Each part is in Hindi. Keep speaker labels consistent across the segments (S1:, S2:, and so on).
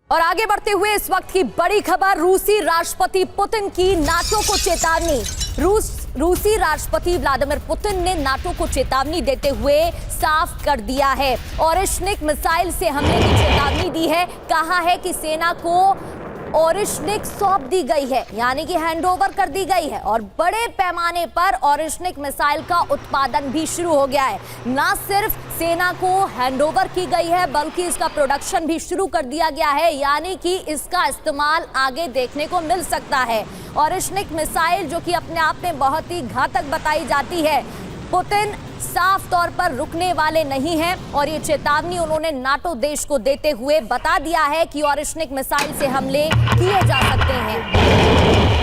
S1: और आगे बढ़ते हुए इस वक्त की बड़ी खबर, रूसी राष्ट्रपति पुतिन की नाटो को चेतावनी। रूसी राष्ट्रपति व्लादिमीर पुतिन ने नाटो को चेतावनी देते हुए साफ कर दिया है। ओरेश्निक मिसाइल से हमले की चेतावनी दी है। कहा है कि सेना को ओरेश्निक सौंप दी गई है, यानी कि हैंडओवर कर दी गई है और बड़े पैमाने पर ओरेश्निक मिसाइल का उत्पादन भी शुरू हो गया है। ना सिर्फ सेना को हैंडओवर की गई है बल्कि इसका प्रोडक्शन भी शुरू कर दिया गया है, यानी कि इसका इस्तेमाल आगे देखने को मिल सकता है। ओरेश्निक मिसाइल जो कि अपने आप में बहुत ही घातक बताई जाती है, पुतिन साफ तौर पर रुकने वाले नहीं हैं और ये चेतावनी उन्होंने नाटो देश को देते हुए बता दिया है कि ओरेश्निक मिसाइल से हमले किए जा सकते हैं।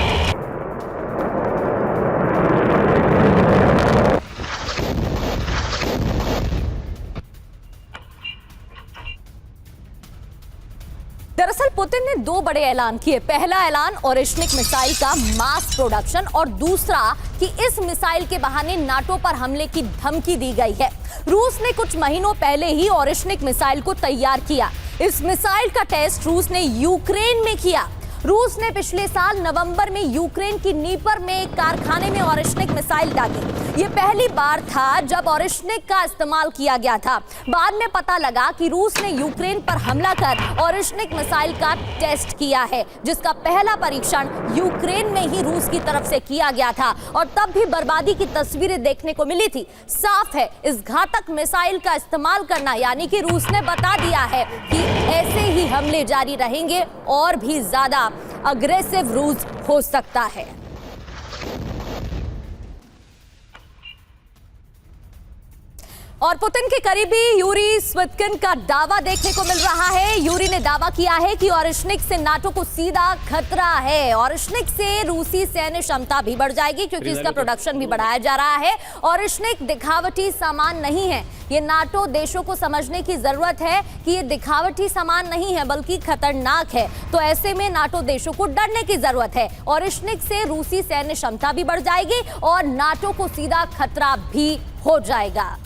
S1: दरअसल पुतिन ने दो बड़े ऐलान किए। पहला ऐलान ओरेश्निक मिसाइल का मास प्रोडक्शन और दूसरा कि इस मिसाइल के बहाने नाटो पर हमले की धमकी दी गई है। रूस ने कुछ महीनों पहले ही ओरेश्निक मिसाइल को तैयार किया। इस मिसाइल का टेस्ट रूस ने यूक्रेन में किया। रूस ने पिछले साल नवंबर में यूक्रेन की नीपर में एक कारखाने में ओरेश्निक मिसाइल दागी। ये पहली बार था जब ओरेश्निक का इस्तेमाल किया गया था। बाद में पता लगा कि रूस ने यूक्रेन पर हमला कर ओरेश्निक मिसाइल का टेस्ट किया है, जिसका पहला परीक्षण यूक्रेन में ही रूस की तरफ से किया गया था और तब भी बर्बादी की तस्वीरें देखने को मिली थी। साफ है, इस घातक मिसाइल का इस्तेमाल करना, यानी कि रूस ने बता दिया है कि ऐसे ही हमले जारी रहेंगे और भी ज्यादा अग्रेसिव रूस हो सकता है। और पुतिन के करीबी यूरी स्वितकिन का दावा देखने को मिल रहा है। यूरी ने दावा किया है कि ओरेश्निक से नाटो को सीधा खतरा है। ओरेश्निक से रूसी सैन्य क्षमता भी बढ़ जाएगी क्योंकि इसका प्रोडक्शन भी बढ़ाया जा रहा है। ओरेश्निक दिखावटी सामान नहीं है। ये नाटो देशों को समझने की जरूरत है कि ये दिखावटी सामान नहीं है बल्कि खतरनाक है। तो ऐसे में नाटो देशों को डरने की जरूरत है। ओरेश्निक से रूसी सैन्य क्षमता भी बढ़ जाएगी और नाटो को सीधा खतरा भी हो जाएगा।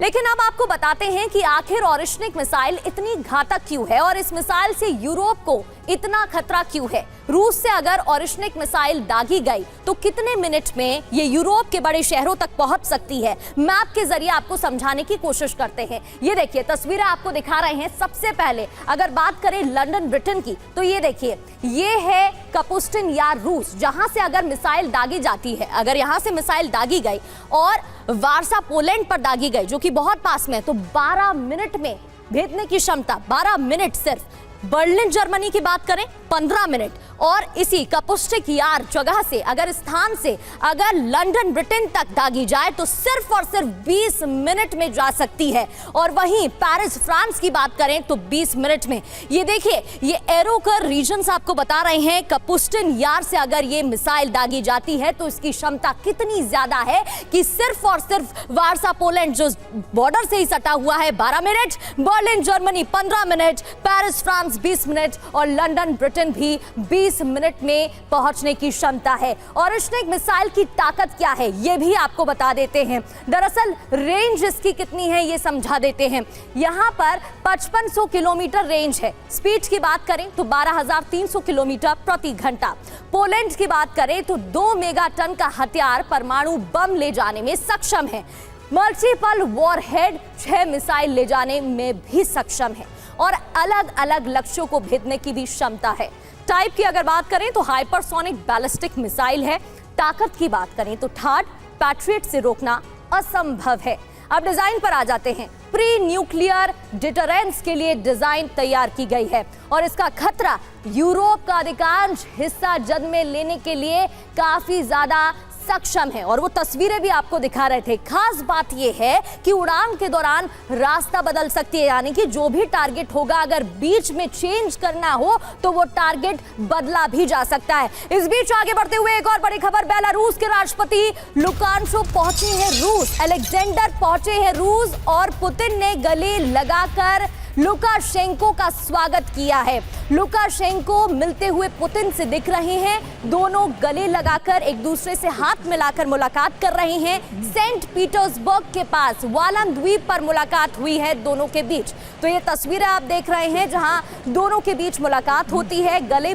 S1: लेकिन अब आपको बताते हैं कि आखिर ओरेश्निक मिसाइल इतनी घातक क्यों है और इस मिसाइल से यूरोप को इतना खतरा क्यों है। रूस से अगर ओरेश्निक मिसाइल दागी गई तो कितने मिनट में ये यूरोप के बड़े शहरों तक पहुंच सकती है, मैप के जरिए आपको समझाने की कोशिश करते हैं। ये देखिए तस्वीरें आपको दिखा रहे हैं। सबसे पहले अगर बात करें लंदन ब्रिटेन की तो ये देखिए, ये है कपुस्टिन यार रूस, जहां से अगर मिसाइल दागी जाती है, अगर यहां से मिसाइल दागी गई और वार्सा पोलैंड पर दागी गई जो कि बहुत पास में है, तो 12 मिनट में भेदने की क्षमता, 12 मिनट सिर्फ। बर्लिन जर्मनी की बात करें 15 मिनट, और इसी कपुस्टिक यार जगह से, अगर स्थान से अगर लंदन ब्रिटेन तक दागी जाए तो सिर्फ और सिर्फ 20 मिनट में जा सकती है। और वहीं पेरिस फ्रांस की बात करें तो 20 मिनट में। ये देखिए, ये एरोकर रीजन्स आपको बता रहे हैं कपुस्टिन यार से अगर ये मिसाइल दागी जाती है तो इसकी क्षमता कितनी ज्यादा है कि सिर्फ और सिर्फ वार्सा पोलैंड जो बॉर्डर से ही सटा हुआ है 12 minute, Berlin Germany 15 minute, Paris France 20 minute और लंदन ब्रिटेन भी 20 मिनट में पहुंचने की क्षमता है। ओरेश्निक मिसाइल की ताकत क्या है ये भी आपको बता देते हैं। दरअसल रेंज इसकी कितनी है ये समझा देते हैं। यहां पर 5500 किलोमीटर रेंज है। स्पीड की बात करें तो 12300 किलोमीटर प्रति घंटा। पोलैंड की बात करें तो 2 मेगा टन का हथियार परमाणु बम ले जाने में सक्षम है। मल्टीपल वॉरहेड 6 मिसाइल ले जाने में भी सक्षम है और अलग अलग लक्ष्यों को भेदने की भी क्षमता है। टाइप की अगर बात करें तो हाइपरसोनिक बैलिस्टिक मिसाइल है। ताकत की बात करें तो ठाट पैट्रियट से रोकना असंभव है। अब डिजाइन पर आ जाते हैं। प्री न्यूक्लियर डिटरेंस के लिए डिजाइन तैयार की गई है और इसका खतरा यूरोप का अधिकांश हिस्सा जद में लेने के लिए काफी ज्यादा सक्षम है। और वो तस्वीरें भी आपको दिखा रहे थे। खास बात यह है कि उड़ान के दौरान रास्ता बदल सकती है, यानी कि जो भी टारगेट होगा अगर बीच में चेंज करना हो तो वो टारगेट बदला भी जा सकता है। इस बीच आगे बढ़ते हुए एक और बड़ी खबर, बेलारूस के राष्ट्रपति लुकाशेंको पहुंचे हैं रूस। अलेक्जेंडर पहुंचे हैं रूस और पुतिन ने गले लगाकर लुकाशेंको का स्वागत किया है। लुकाशेंको मिलते हुए पुतिन से दिख रहे हैं, दोनों गले लगाकर एक दूसरे से हाथ मिलाकर मुलाकात कर रहे हैं। सेंट पीटर्सबर्ग के पास वालन द्वीप पर मुलाकात हुई है दोनों के बीच। तो ये तस्वीरें आप देख रहे हैं जहां दोनों के बीच मुलाकात होती है, गले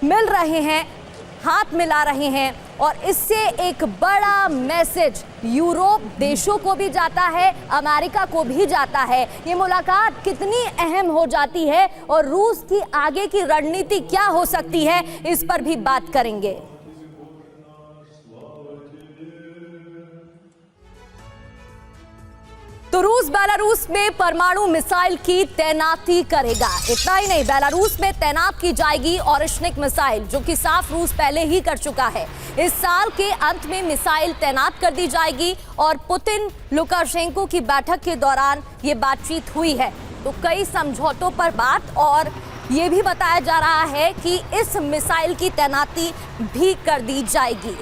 S1: मिल रहे हैं, हाथ मिला रहे हैं और इससे एक बड़ा मैसेज यूरोप देशों को भी जाता है, अमेरिका को भी जाता है। ये मुलाकात कितनी अहम हो जाती है और रूस की आगे की रणनीति क्या हो सकती है, इस पर भी बात करेंगे। तो रूस बेलारूस में परमाणु मिसाइल की तैनाती करेगा। इतना ही नहीं, बेलारूस में तैनात की जाएगी ऑरिशनिक मिसाइल, जो कि साफ रूस पहले ही कर चुका है। इस साल के अंत में मिसाइल तैनात कर दी जाएगी और पुतिन लुकाशेंको की बैठक के दौरान ये बातचीत हुई है। तो कई समझौतों पर बात, और ये भी बताया जा रहा है कि इस मिसाइल की तैनाती भी कर दी जाएगी।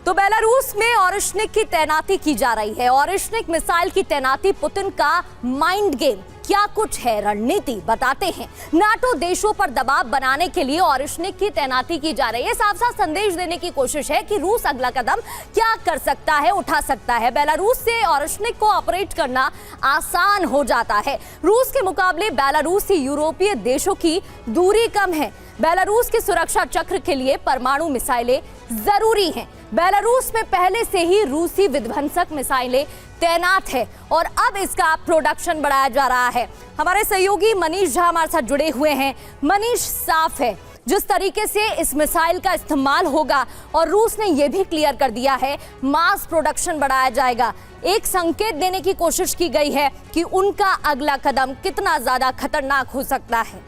S1: तो बेलारूस में ऑरिशनिक की तैनाती की जा रही है। ऑरिशनिक मिसाइल की तैनाती पुतिन का माइंड गेम, क्या कुछ है रणनीति, बताते हैं। नाटो देशों पर दबाव बनाने के लिए ऑरिशनिक की तैनाती की जा रही है। साफ साफ संदेश देने की कोशिश है कि रूस अगला कदम क्या कर सकता है, उठा सकता है। बेलारूस से ऑरिशनिक को ऑपरेट करना आसान हो जाता है। रूस के मुकाबले बेलारूस से यूरोपीय देशों की दूरी कम है। बेलारूस के सुरक्षा चक्र के लिए परमाणु मिसाइलें जरूरी हैं। बेलारूस में पहले से ही रूसी विध्वंसक मिसाइलें तैनात है और अब इसका प्रोडक्शन बढ़ाया जा रहा है। हमारे सहयोगी मनीष झा हमारे साथ जुड़े हुए हैं। मनीष, साफ है जिस तरीके से इस मिसाइल का इस्तेमाल होगा और रूस ने यह भी क्लियर कर दिया है, मास प्रोडक्शन बढ़ाया जाएगा। एक संकेत देने की कोशिश की गई है कि उनका अगला कदम कितना ज्यादा खतरनाक हो सकता है।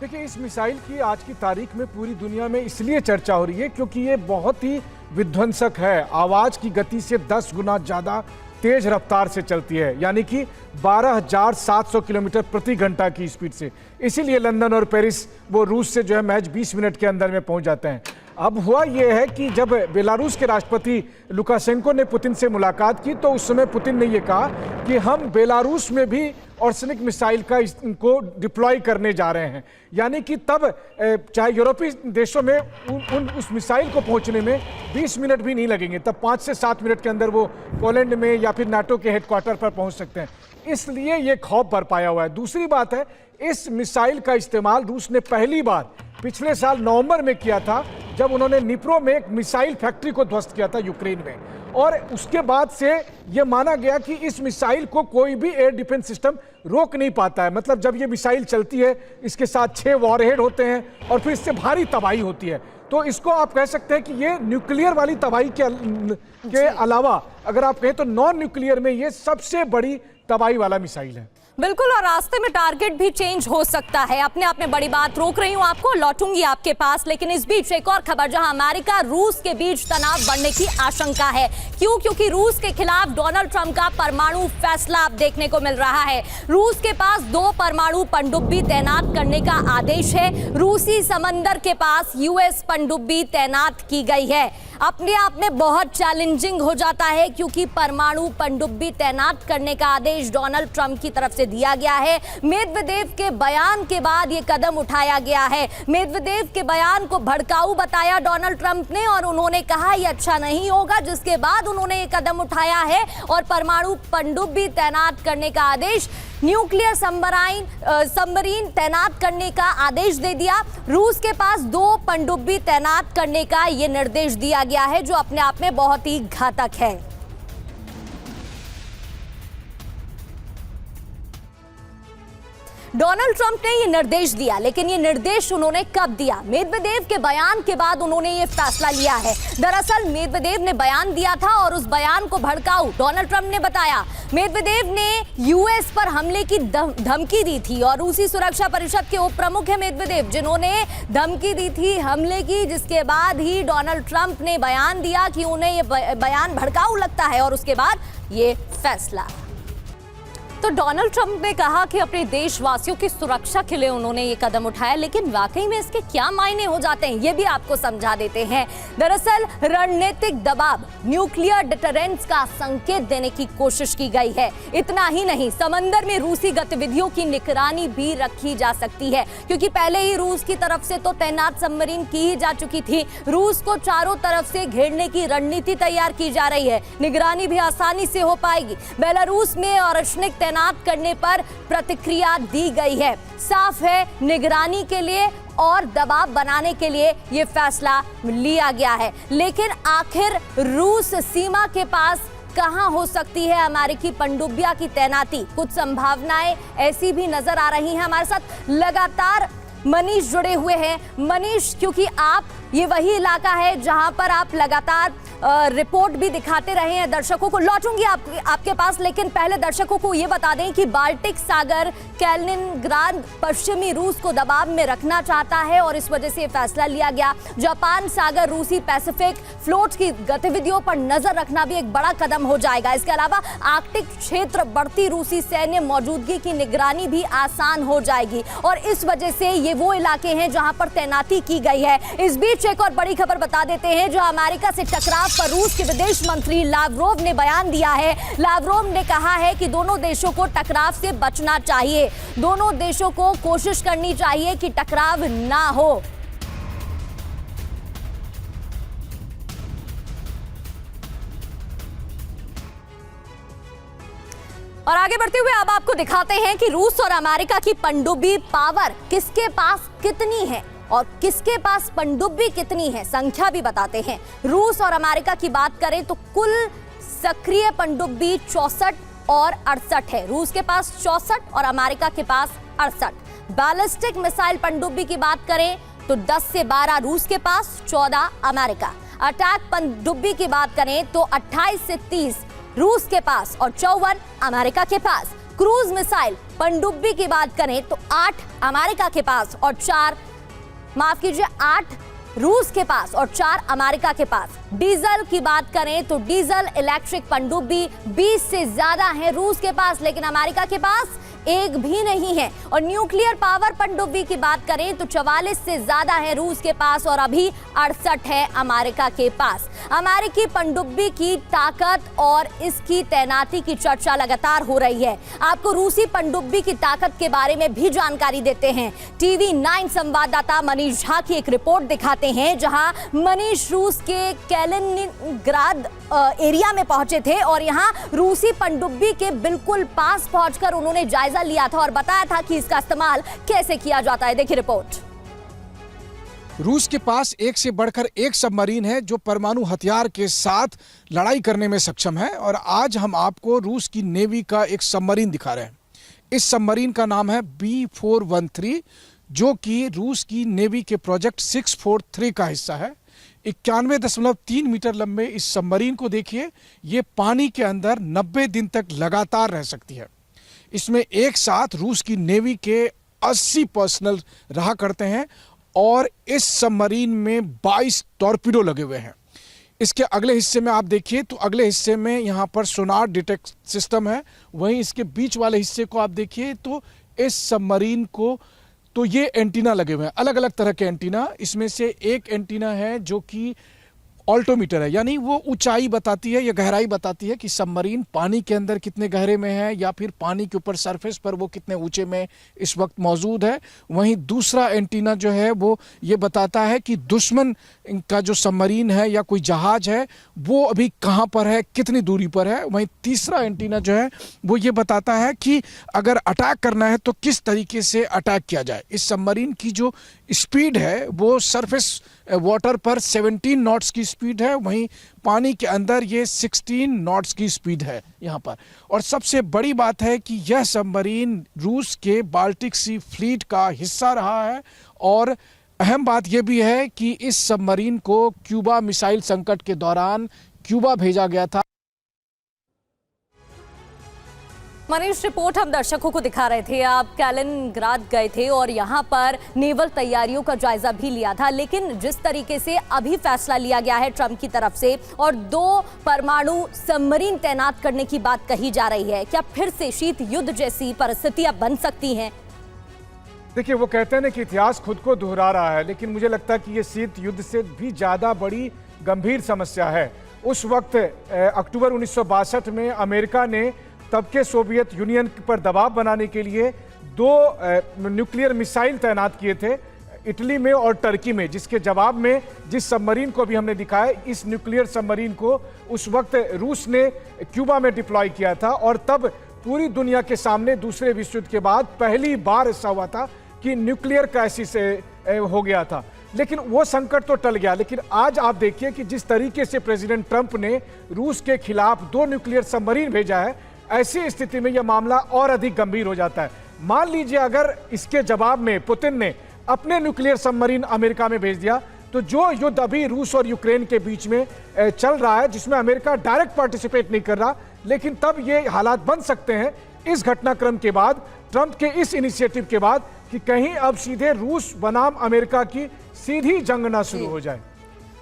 S2: देखिए, इस मिसाइल की आज की तारीख में पूरी दुनिया में इसलिए चर्चा हो रही है क्योंकि ये बहुत ही विध्वंसक है। आवाज की गति से 10 गुना ज्यादा तेज रफ्तार से चलती है, यानी कि 12,700 किलोमीटर प्रति घंटा की स्पीड से। इसीलिए लंदन और पेरिस वो रूस से जो है महज 20 मिनट के अंदर में पहुंच जाते हैं। अब हुआ यह है कि जब बेलारूस के राष्ट्रपति लुकाशेंको ने पुतिन से मुलाकात की तो उस समय पुतिन ने यह कहा कि हम बेलारूस में भी ऑरिशनिक मिसाइल का इनको डिप्लॉय करने जा रहे हैं। यानी कि तब चाहे यूरोपीय देशों में उस मिसाइल को पहुंचने में 20 मिनट भी नहीं लगेंगे, तब 5 से 7 मिनट के अंदर वो पोलैंड में या फिर नाटो के हेडक्वार्टर पर पहुंच सकते हैं। इसलिए ये खौफ बरपाया हुआ है। दूसरी बात है, इस मिसाइल का इस्तेमाल रूस ने पहली बार पिछले साल नवंबर में किया था, जब उन्होंने निप्रो में एक मिसाइल फैक्ट्री को ध्वस्त किया था यूक्रेन में। और उसके बाद से यह माना गया कि इस मिसाइल को कोई भी एयर डिफेंस सिस्टम रोक नहीं पाता है। मतलब जब ये मिसाइल चलती है, इसके साथ 6 वॉरहेड होते हैं और फिर इससे भारी तबाही होती है। तो इसको आप कह सकते हैं कि ये न्यूक्लियर वाली तबाही के अलावा अगर आप कहें तो नॉन न्यूक्लियर में ये सबसे बड़ी तबाही वाला मिसाइल है।
S1: बिल्कुल, और रास्ते में टारगेट भी चेंज हो सकता है। अपने आप में बड़ी बात, रोक रही हूं आपको, लौटूंगी आपके पास। लेकिन इस बीच एक और खबर, जहां अमेरिका रूस के बीच तनाव बढ़ने की आशंका है। क्यों? क्योंकि रूस के खिलाफ डोनाल्ड ट्रंप का परमाणु फैसला अब देखने को मिल रहा है। रूस के पास 2 परमाणु पनडुब्बी तैनात करने का आदेश है। रूसी समंदर के पास यूएस पनडुब्बी तैनात की गई है। अपने आप में बहुत चैलेंजिंग हो जाता है क्योंकि परमाणु पनडुब्बी तैनात करने का आदेश डोनाल्ड ट्रंप की तरफ से दिया गया है। मेदवेदेव के बयान के बाद यह कदम उठाया गया है। मेदवेदेव के बयान को भड़काऊ बताया डोनाल्ड ट्रंप ने और उन्होंने कहा यह अच्छा नहीं होगा, जिसके बाद उन्होंने यह कदम उठाया है और परमाणु पनडुब्बी तैनात करने का आदेश, न्यूक्लियर सबमरीन तैनात करने का आदेश दे दिया। रूस के पास 2 पनडुब्बी तैनात करने का यह निर्देश दिया गया है, जो अपने आप में बहुत ही घातक है। डोनाल्ड ट्रंप ने ये निर्देश दिया, लेकिन ये निर्देश उन्होंने कब दिया? मेदवेदेव के बयान के बाद उन्होंने ये फैसला लिया है। दरअसल मेदवेदेव ने बयान दिया था और उस बयान को भड़काऊ डोनाल्ड ट्रंप ने बताया। मेदवेदेव ने यूएस पर हमले की धमकी दी थी और रूसी सुरक्षा परिषद के उप प्रमुख है मेदवेदेव, जिन्होंने धमकी दी थी हमले की, जिसके बाद ही डोनाल्ड ट्रंप ने बयान दिया कि उन्हें ये बयान भड़काऊ लगता है और उसके बाद ये फैसला। तो डोनाल्ड ट्रंप ने कहा कि अपने देशवासियों की सुरक्षा के लिए उन्होंने ये कदम उठाया, लेकिन वाकई में इसके क्या मायने हो जाते हैं ये भी आपको समझा देते हैं। दरअसल रणनीतिक दबाव, न्यूक्लियर डिटरेंस का संकेत देने की कोशिश की गई है। इतना ही नहीं, समंदर में रूसी गतिविधियों की निगरानी भी रखी जा सकती है, क्योंकि पहले ही रूस की तरफ से तो तैनात सबमरीन की ही जा चुकी थी। रूस को चारों तरफ से घेरने की रणनीति तैयार की जा रही है, निगरानी भी आसानी से हो पाएगी। बेलारूस में ऑरिशनिक तैनात करने पर प्रतिक्रिया दी गई है। साफ है, निगरानी के लिए और दबाव बनाने के लिए यह फैसला लिया गया है। लेकिन आखिर रूस सीमा के पास कहां हो सकती है अमेरिकी पनडुब्बियां की तैनाती? कुछ संभावनाएं ऐसी भी नजर आ रही हैं। हमारे साथ लगातार मनीष जुड़े हुए हैं। मनीष, क्योंकि आप ये वही इलाका है जहां पर आप लगातार रिपोर्ट भी दिखाते रहे हैं दर्शकों को, लौटूंगी आपके पास, लेकिन पहले दर्शकों को ये बता दें कि बाल्टिक सागर कैलिनिनग्राड पश्चिमी रूस को दबाव में रखना चाहता है और इस वजह से ये फैसला लिया गया। जापान सागर रूसी पैसिफिक फ्लोट की गतिविधियों पर नजर रखना भी एक बड़ा कदम हो जाएगा। इसके अलावा आर्कटिक क्षेत्र बढ़ती रूसी सैन्य मौजूदगी की निगरानी भी आसान हो जाएगी और इस वजह से ये वो इलाके हैं जहां पर तैनाती की गई है। इस बीच एक और बड़ी खबर बता देते हैं, जो अमेरिका से टकराव पर रूस के विदेश मंत्री लावरोव ने बयान दिया है। लावरोव ने कहा है कि दोनों देशों को टकराव से बचना चाहिए, दोनों देशों को कोशिश करनी चाहिए कि टकराव ना हो। और आगे बढ़ते हुए अब आपको दिखाते हैं कि रूस और अमेरिका की पनडुब्बी पावर किसके पास कितनी है और किसके पास पनडुब्बी कितनी है, संख्या भी बताते हैं। रूस और अमेरिका की बात करें तो कुल सक्रिय पनडुब्बी 64 और 68 है। रूस के पास 64 और अमेरिका के पास 68। बैलिस्टिक मिसाइल पनडुब्बी की बात करें तो 10 से 12 रूस के पास, 14 अमेरिका। अटैक पनडुब्बी की बात करें तो 28 से 30 रूस के पास और 54 अमेरिका के पास। क्रूज मिसाइल पनडुब्बी की बात करें तो 8 अमेरिका के पास और 8 रूस के पास और 4 अमेरिका के पास। डीजल की बात करें तो डीजल इलेक्ट्रिक पनडुब्बी 20 से ज्यादा है रूस के पास, लेकिन अमेरिका के पास एक भी नहीं है। और न्यूक्लियर पावर पनडुब्बी की बात करें तो 44 से ज्यादा है रूस के पास और अभी 68 है अमेरिका के पास। अमेरिकी पनडुब्बी की ताकत और इसकी तैनाती की चर्चा लगातार हो रही है। आपको रूसी पनडुब्बी की ताकत के बारे में भी जानकारी देते हैं। टीवी 9 संवाददाता मनीष झा की एक रिपोर्ट दिखाते हैं, जहां मनीष रूस के कैलिनिनग्राड एरिया में पहुंचे थे और यहां रूसी पनडुब्बी के बिल्कुल पास पहुंचकर उन्होंने जायजा लिया था और बताया था कि इसका इस्तेमाल कैसे किया जाता है। देखिए रिपोर्ट।
S2: रूस के पास एक से बढ़कर एक सबमरीन है जो परमाणु हथियार के साथ लड़ाई करने में सक्षम है और आज हम आपको रूस की नेवी का एक सबमरीन दिखा रहे हैं। इस सबमरीन का नाम है B413, जो कि रूस की नेवी के प्रोजेक्ट 643 का हिस्सा है। 91.3 मीटर लंबे इस सबमरीन को देखिए, ये पानी के अंदर 90 दिन तक लगातार रह सकती है। इसमें एक साथ रूस की नेवी के 80 पर्सनल रहा करते हैं और इस सबमरीन में 22 टॉर्पीडो लगे हुए हैं। इसके अगले हिस्से में आप देखिए तो अगले हिस्से में यहाँ पर सोनार डिटेक्ट सिस्टम है। वहीं इसके बीच वाले हिस्से को आप देखिए तो इस सबमरीन को तो ये एंटीना लगे हुए हैं, अलग अलग तरह के एंटीना। इसमें से एक एंटीना है जो कि ऑल्टोमीटर है, यानी वो ऊंचाई बताती है या गहराई बताती है कि सबमरीन पानी के अंदर कितने गहरे में है या फिर पानी के ऊपर सरफेस पर वो कितने ऊंचे में इस वक्त मौजूद है। वहीं दूसरा एंटीना जो है वो ये बताता है कि दुश्मन का जो सबमरीन है या कोई जहाज है वो अभी कहाँ पर है, कितनी दूरी पर है। वहीं तीसरा एंटीना जो है वो ये बताता है कि अगर अटैक करना है तो किस तरीके से अटैक किया जाए। इस सबमरीन की जो स्पीड है वो सरफेस वाटर पर 17 नॉट्स की स्पीड है, वहीं पानी के अंदर ये 16 नॉट्स की स्पीड है यहाँ पर। और सबसे बड़ी बात है कि यह सबमरीन रूस के बाल्टिक सी फ्लीट का हिस्सा रहा है और अहम बात यह भी है कि इस सबमरीन को क्यूबा मिसाइल संकट के दौरान क्यूबा भेजा गया था।
S1: मनीष, रिपोर्ट हम दर्शकों को दिखा रहे थे। आप कैलिनग्राड गए थे और यहाँ पर नेवल तैयारियों का जायजा भी लिया था, लेकिन जिस तरीके से अभी फैसला लिया गया है ट्रंप की तरफ से और 2 परमाणु सबमरीन तैनात करने की बात कही जा रही है, क्या फिर से शीत युद्ध जैसी परिस्थितियां बन सकती हैं?
S2: देखिए, वो कहते हैं ना कि इतिहास खुद को दोहरा रहा है, लेकिन मुझे लगता है कि ये शीत युद्ध से भी ज्यादा बड़ी गंभीर समस्या है। उस वक्त अक्टूबर 1962 में अमेरिका ने तब के सोवियत यूनियन पर दबाव बनाने के लिए 2 न्यूक्लियर मिसाइल तैनात किए थे इटली में और टर्की में, जिसके जवाब में जिस सबमरीन को भी हमने दिखाया, इस न्यूक्लियर सबमरीन को उस वक्त रूस ने क्यूबा में डिप्लॉय किया था। और तब पूरी दुनिया के सामने दूसरे विश्व युद्ध के बाद पहली बार ऐसा हुआ था कि न्यूक्लियर क्राइसिस हो गया था। लेकिन वो संकट तो टल गया, लेकिन आज आप देखिए कि जिस तरीके से प्रेसिडेंट ट्रंप ने रूस के खिलाफ 2 न्यूक्लियर सबमरीन भेजा है, ऐसी स्थिति में यह मामला और अधिक गंभीर हो जाता है। मान लीजिए अगर इसके जवाब में पुतिन ने अपने न्यूक्लियर सबमरीन अमेरिका में भेज दिया, तो जो युद्ध अभी रूस और यूक्रेन के बीच में चल रहा है, जिसमें अमेरिका डायरेक्ट पार्टिसिपेट नहीं कर रहा, लेकिन तब ये हालात बन सकते हैं इस घटनाक्रम के बाद, ट्रंप के इस इनिशिएटिव के बाद, कि कहीं अब सीधे रूस बनाम अमेरिका की सीधी जंग ना शुरू हो जाए।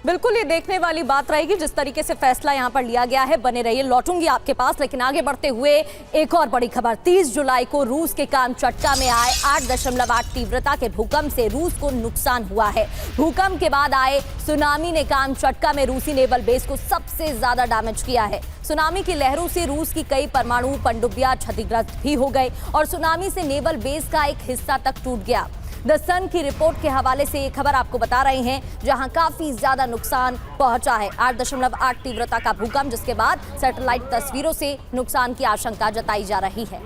S1: बिल्कुल, ये देखने वाली बात रहेगी जिस तरीके से फैसला यहां पर लिया गया है। बने रहिए, लौटूंगी आपके पास, लेकिन आगे बढ़ते हुए एक और बड़ी खबर। 30 जुलाई को रूस के कामचटका में आए 8.8 तीव्रता के भूकंप से रूस को नुकसान हुआ है। भूकंप के बाद आए सुनामी ने कामचटका में रूसी नेवल बेस को सबसे ज्यादा डैमेज किया है। सुनामी की लहरों से रूस की कई परमाणु पनडुब्बियां क्षतिग्रस्त भी हो गए और सुनामी से नेवल बेस का एक हिस्सा तक टूट गया। द सन की रिपोर्ट के हवाले से ये खबर आपको बता रहे हैं, जहां काफी ज्यादा नुकसान पहुंचा है। 8.8 तीव्रता का भूकंप, जिसके बाद सैटेलाइट तस्वीरों से नुकसान की आशंका जताई जा रही है।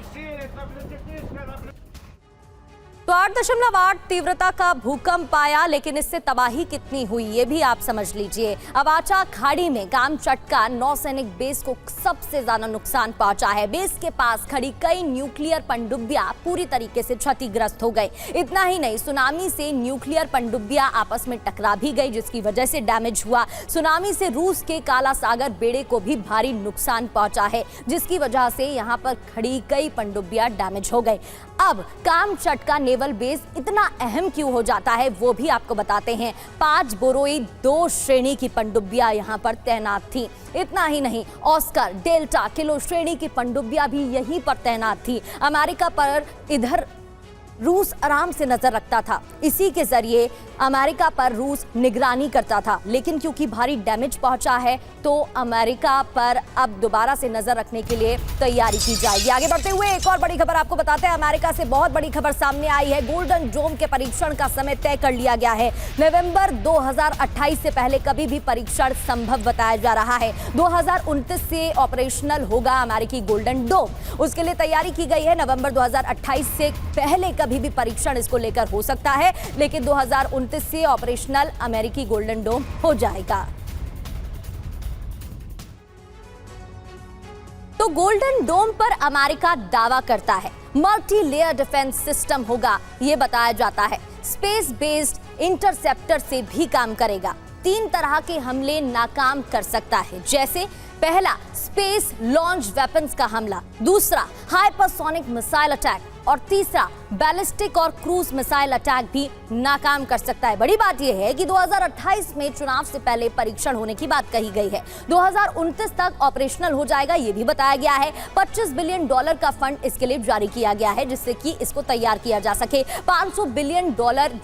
S1: तो 8.8 तीव्रता का भूकंप आया, लेकिन इससे तबाही कितनी हुई ये भी आप समझ लीजिए। अवाचा खाड़ी में कामचटका नौसैनिक बेस को सबसे ज्यादा नुकसान पहुंचा है। बेस के पास खड़ी कई न्यूक्लियर पनडुब्बियां पूरी तरीके से क्षतिग्रस्त हो गई। इतना ही नहीं, सुनामी से न्यूक्लियर पनडुब्बियां आपस में टकरा भी गई, जिसकी वजह से डैमेज हुआ। सुनामी से रूस के काला सागर बेड़े को भी भारी नुकसान पहुंचा है, जिसकी वजह से यहां पर खड़ी कई पनडुब्बियां डैमेज हो गई। अब कामचटका नेवल बेस इतना अहम क्यों हो जाता है, वो भी आपको बताते हैं। 5 बोरोई 2 श्रेणी की पनडुब्बियां यहां पर तैनात थी। इतना ही नहीं, ऑस्कर, डेल्टा, किलो श्रेणी की पनडुब्बियां भी यहीं पर तैनात थी। अमेरिका पर इधर रूस आराम से नजर रखता था, इसी के जरिए अमेरिका पर रूस निगरानी करता था। लेकिन क्योंकि भारी डैमेज पहुंचा है, तो अमेरिका पर अब दोबारा से नजर रखने के लिए तैयारी की जाएगी। आगे बढ़ते हुए एक और बड़ी खबर आपको बताते हैं। अमेरिका से बहुत बड़ी खबर सामने आई है। गोल्डन डोम के परीक्षण का समय तय कर लिया गया है। नवंबर 2028 से पहले कभी भी परीक्षण संभव बताया जा रहा है। 2029 से ऑपरेशनल होगा अमेरिकी गोल्डन डोम। उसके लिए तैयारी की गई है। नवंबर 2028 से पहले कभी भी परीक्षण इसको लेकर हो सकता है, लेकिन 2029 से ऑपरेशनल अमेरिकी गोल्डन डोम हो जाएगा। तो गोल्डन डोम पर अमेरिका दावा करता है मल्टी लेयर डिफेंस सिस्टम होगा, यह बताया जाता है। स्पेस बेस्ड इंटरसेप्टर से भी काम करेगा। 3 तरह के हमले नाकाम कर सकता है, जैसे पहला स्पेस लॉन्च वेपन्स का हमला, दूसरा हाइपरसोनिक मिसाइल अटैक और तीसरा बैलिस्टिक और क्रूज मिसाइल अटैक भी नाकाम कर सकता है। बड़ी बात यह है कि 2028 में चुनाव से पहले परीक्षण होने की बात कही गई है। 2029 तक ऑपरेशनल हो जाएगा, यह भी बताया गया है। $25 बिलियन का फंड इसके लिए जारी किया गया है, जिससे कि इसको तैयार किया जा सके। $500 बिलियन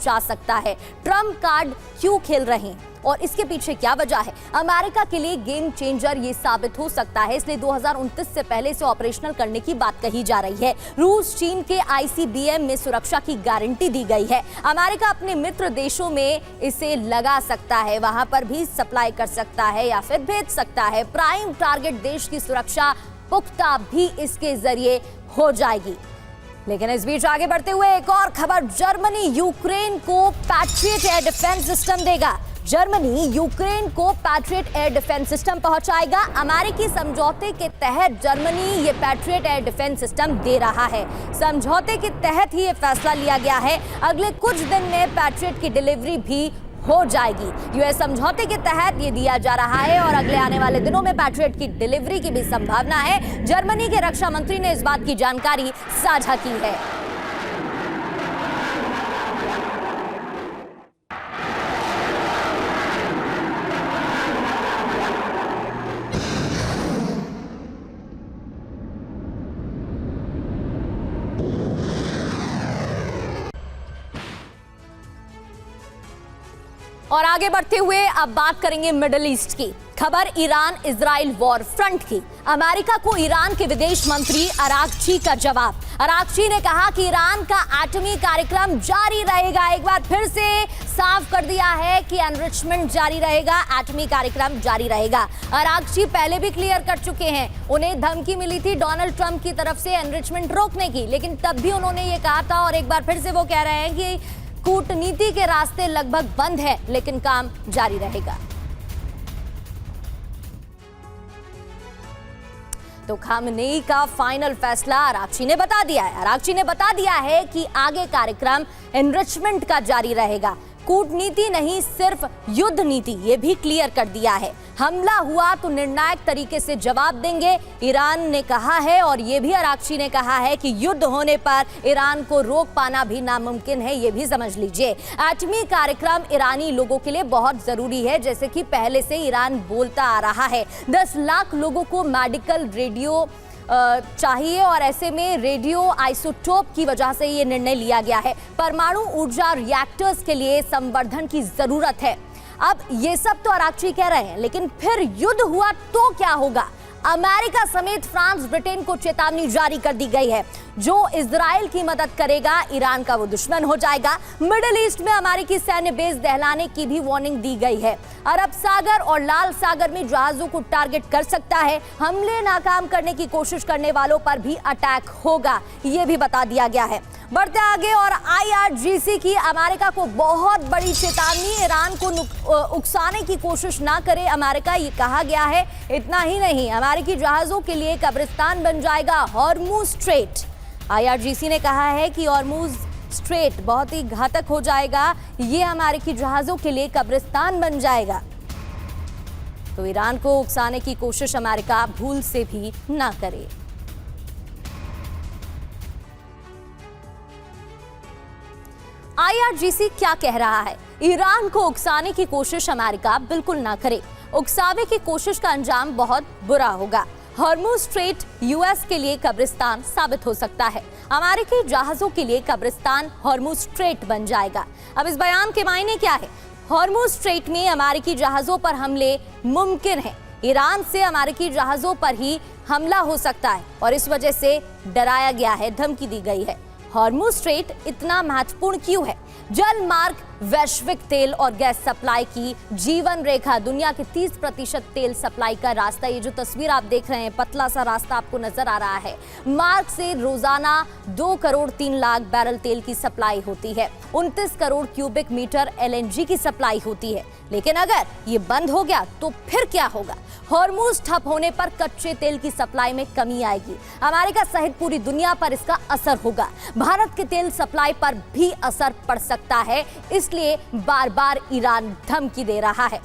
S1: जा सकता है। ट्रंप कार्ड क्यों खेल रहे हैं और इसके पीछे क्या वजह है? अमेरिका के लिए गेम चेंजर ये साबित हो सकता है, इसलिए 2029 से पहले से ऑपरेशनल करने की बात कही जा रही है। रूस चीन के ICBM में सुरक्षा की गारंटी दी गई है। अमेरिका अपने मित्र देशों में इसे लगा सकता है, वहां पर भी सप्लाई कर सकता है या फिर भेज सकता है। प्राइम टारगेट देश की सुरक्षा पुख्ता भी इसके जरिए हो जाएगी। लेकिन इस बीच आगे बढ़ते हुए एक और खबर, जर्मनी यूक्रेन को पैट्रियट एयर डिफेंस सिस्टम देगा। जर्मनी यूक्रेन को पैट्रियट एयर डिफेंस सिस्टम पहुंचाएगा। अमेरिकी समझौते के तहत जर्मनी ये पैट्रियट एयर डिफेंस सिस्टम दे रहा है। समझौते के तहत ही ये फैसला लिया गया है। अगले कुछ दिन में पैट्रियट की डिलीवरी भी हो जाएगी। यूएस समझौते के तहत ये दिया जा रहा है और अगले आने वाले दिनों में पैट्रियट की डिलीवरी की भी संभावना है। जर्मनी के रक्षा मंत्री ने इस बात की जानकारी साझा की है। और आगे बढ़ते हुए अब बात करेंगे मिडिल ईस्ट की खबर, ईरान इजराइल वॉर फ्रंट की। अमेरिका को ईरान के विदेश मंत्री अरागची का जवाब। अरागची ने कहा कि ईरान का एटमी कार्यक्रम जारी रहेगा। एक बार फिर से साफ कर दिया है कि एनरिचमेंट जारी रहेगा, एटमी कार्यक्रम जारी रहेगा। अरागची पहले भी क्लियर कर चुके हैं, उन्हें धमकी मिली थी डोनाल्ड ट्रंप की तरफ से एनरिचमेंट रोकने की, लेकिन तब भी उन्होंने ये कहा था और एक बार फिर से वो कह रहे हैं कि कूटनीति के रास्ते लगभग बंद है, लेकिन काम जारी रहेगा। तो खामनेई का फाइनल फैसला अरागची ने बता दिया है। अरागची ने बता दिया है कि आगे कार्यक्रम एनरिचमेंट का जारी रहेगा, कूटनीति नहीं, सिर्फ युद्ध नीति, ये भी क्लियर कर दिया है। हमला हुआ तो निर्णायक तरीके से जवाब देंगे, ईरान ने कहा है। और ये भी अरागची ने कहा है कि युद्ध होने पर ईरान को रोक पाना भी नामुमकिन है, ये भी समझ लीजिए। एटमी कार्यक्रम ईरानी लोगों के लिए बहुत जरूरी है, जैसे कि पहले से ईरान बोलता आ रहा है। 10 लाख लोगों को मेडिकल रेडियो चाहिए और ऐसे में रेडियो आइसोटोप की वजह से ये निर्णय लिया गया है। परमाणु ऊर्जा रिएक्टर्स के लिए संवर्धन की जरूरत है। अब ये सब तो अरागची कह रहे हैं, लेकिन फिर युद्ध हुआ तो क्या होगा? अमेरिका समेत फ्रांस, ब्रिटेन को चेतावनी जारी कर दी गई है। जो इजराइल की मदद करेगा, ईरान का वो दुश्मन हो जाएगा। मिडिल ईस्ट में अमेरिकी सैन्य बेस दहलाने की भी वार्निंग दी गई है। अरब सागर और लाल सागर में जहाजों को टारगेट कर सकता है। हमले नाकाम करने की कोशिश करने वालों पर भी अटैक होगा, ये भी बता दिया गया है। बढ़ते आगे और IRGC की अमेरिका को बहुत बड़ी चेतावनी, ईरान को उकसाने की कोशिश ना करे अमेरिका, ये कहा गया है। इतना ही नहीं, अमेरिकी जहाजों के लिए कब्रिस्तान बन जाएगा हॉर्मुज स्ट्रेट। IRGC ने कहा है कि हॉर्मुज स्ट्रेट बहुत ही घातक हो जाएगा, ये अमेरिकी जहाजों के लिए कब्रिस्तान बन जाएगा। तो ईरान को उकसाने की कोशिश अमेरिका भूल से भी ना करे। IRGC क्या कह रहा है? ईरान को उकसाने की कोशिश अमेरिका बिल्कुल ना करे, उकसावे की कोशिश का अंजाम बहुत बुरा होगा। हॉर्मुज स्ट्रेट यूएस के लिए कब्रिस्तान साबित हो सकता है। अमेरिकी जहाजों के लिए कब्रिस्तान हॉर्मुज स्ट्रेट बन जाएगा। अब इस बयान के मायने क्या है? हॉर्मुज स्ट्रेट में अमेरिकी जहाजों पर हमले मुमकिन है। ईरान से अमेरिकी जहाजों पर ही हमला हो सकता है और इस वजह से डराया गया है, धमकी दी गई है। हॉर्मुज स्ट्रेट इतना महत्वपूर्ण क्यों है? जल मार्ग वैश्विक तेल और गैस सप्लाई की जीवन रेखा, दुनिया के 30% तेल सप्लाई का रास्ता। ये जो तस्वीर आप देख रहे हैं, पतला सा रास्ता आपको नजर आ रहा है। मार्ग से रोजाना 2 करोड़ 3 लाख बैरल तेल की सप्लाई होती है। 29 करोड़ क्यूबिक मीटर LNG की सप्लाई होती है। लेकिन अगर ये बंद हो गया तो फिर क्या होगा? हॉर्मुज ठप होने पर कच्चे तेल की सप्लाई में कमी आएगी। अमेरिका सहित पूरी दुनिया पर इसका असर होगा। भारत के तेल सप्लाई पर भी असर पड़ सकता है, इसलिए बार बार ईरान धमकी दे रहा है।